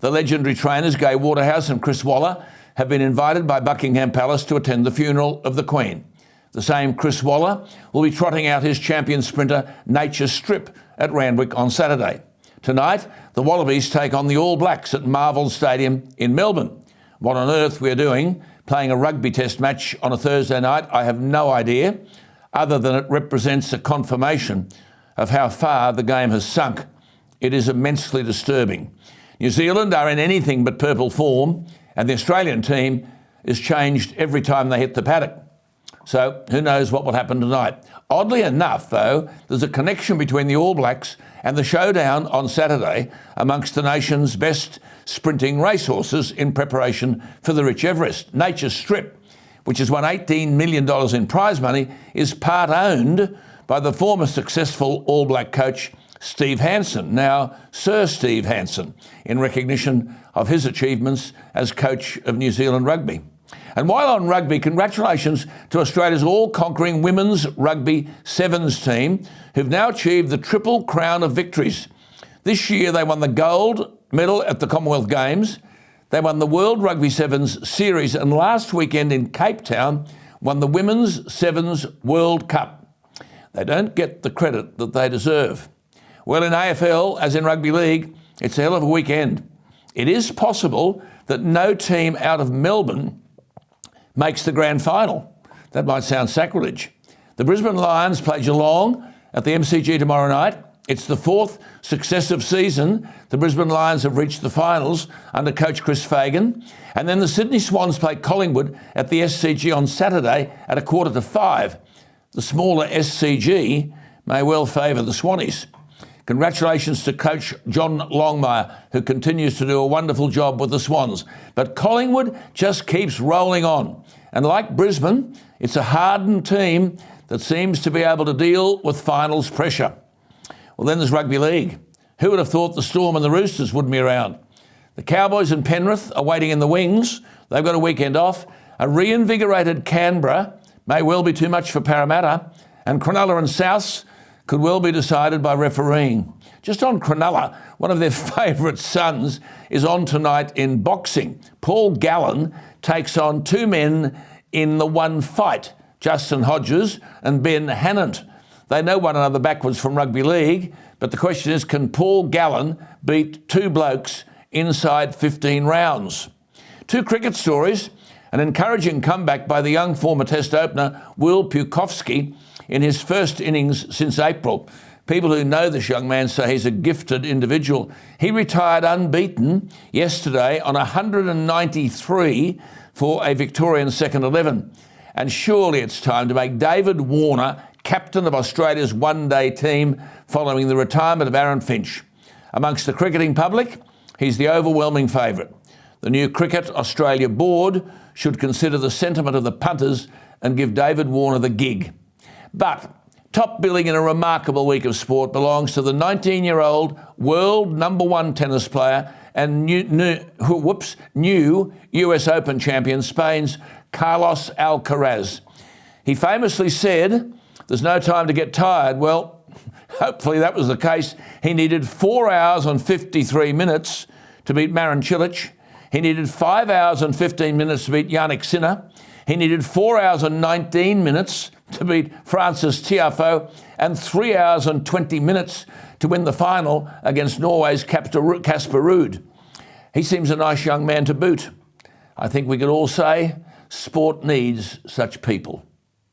The legendary trainers Gai Waterhouse and Chris Waller have been invited by Buckingham Palace to attend the funeral of the Queen. The same Chris Waller will be trotting out his champion sprinter Nature Strip at Randwick on Saturday. Tonight, the Wallabies take on the All Blacks at Marvel Stadium in Melbourne. What on earth we're doing, playing a rugby test match on a Thursday night, I have no idea, other than it represents a confirmation of how far the game has sunk. It is immensely disturbing. New Zealand are in anything but purple form, and the Australian team is changed every time they hit the paddock. So who knows what will happen tonight. Oddly enough, though, there's a connection between the All Blacks and the showdown on Saturday amongst the nation's best sprinting racehorses in preparation for the Rich Everest. Nature Strip, which has won $18 million in prize money, is part owned by the former successful All Black coach Steve Hansen, now Sir Steve Hansen, in recognition of his achievements as coach of New Zealand Rugby. And while on rugby, congratulations to Australia's all-conquering women's rugby sevens team, who've now achieved the triple crown of victories. This year they won the gold medal at the Commonwealth Games, they won the World Rugby Sevens Series, and last weekend in Cape Town won the Women's Sevens World Cup. They don't get the credit that they deserve. Well, in AFL, as in Rugby League, it's a hell of a weekend. It is possible that no team out of Melbourne makes the grand final. That might sound sacrilege. The Brisbane Lions play Geelong at the MCG tomorrow night. It's the fourth successive season the Brisbane Lions have reached the finals under coach Chris Fagan. And then the Sydney Swans play Collingwood at the SCG on Saturday at 4:45. The smaller SCG may well favour the Swannies. Congratulations to coach John Longmire, who continues to do a wonderful job with the Swans. But Collingwood just keeps rolling on. And like Brisbane, it's a hardened team that seems to be able to deal with finals pressure. Well, then there's Rugby League. Who would have thought the Storm and the Roosters wouldn't be around? The Cowboys and Penrith are waiting in the wings. They've got a weekend off. A reinvigorated Canberra may well be too much for Parramatta. And Cronulla and Souths could well be decided by refereeing. Just on Cronulla, one of their favourite sons is on tonight in boxing. Paul Gallen takes on two men in the one fight, Justin Hodges and Ben Hannant. They know one another backwards from rugby league, but the question is, can Paul Gallen beat two blokes inside 15 rounds? Two cricket stories, an encouraging comeback by the young former Test opener Will Pucovski in his first innings since April. People who know this young man say he's a gifted individual. He retired unbeaten yesterday on 193 for a Victorian second 11. And surely it's time to make David Warner captain of Australia's one-day team following the retirement of Aaron Finch. Amongst the cricketing public, he's the overwhelming favourite. The new Cricket Australia board should consider the sentiment of the punters and give David Warner the gig. But top billing in a remarkable week of sport belongs to the 19-year-old world number one tennis player and new US Open champion, Spain's Carlos Alcaraz. He famously said, "There's no time to get tired." Well, hopefully that was the case. He needed 4 hours and 53 minutes to beat Marin Cilic. He needed 5 hours and 15 minutes to beat Yannick Sinner. He needed 4 hours and 19 minutes to beat Francis Tiafoe and 3 hours and 20 minutes to win the final against Norway's Casper Ruud. He seems a nice young man to boot. I think we could all say sport needs such people.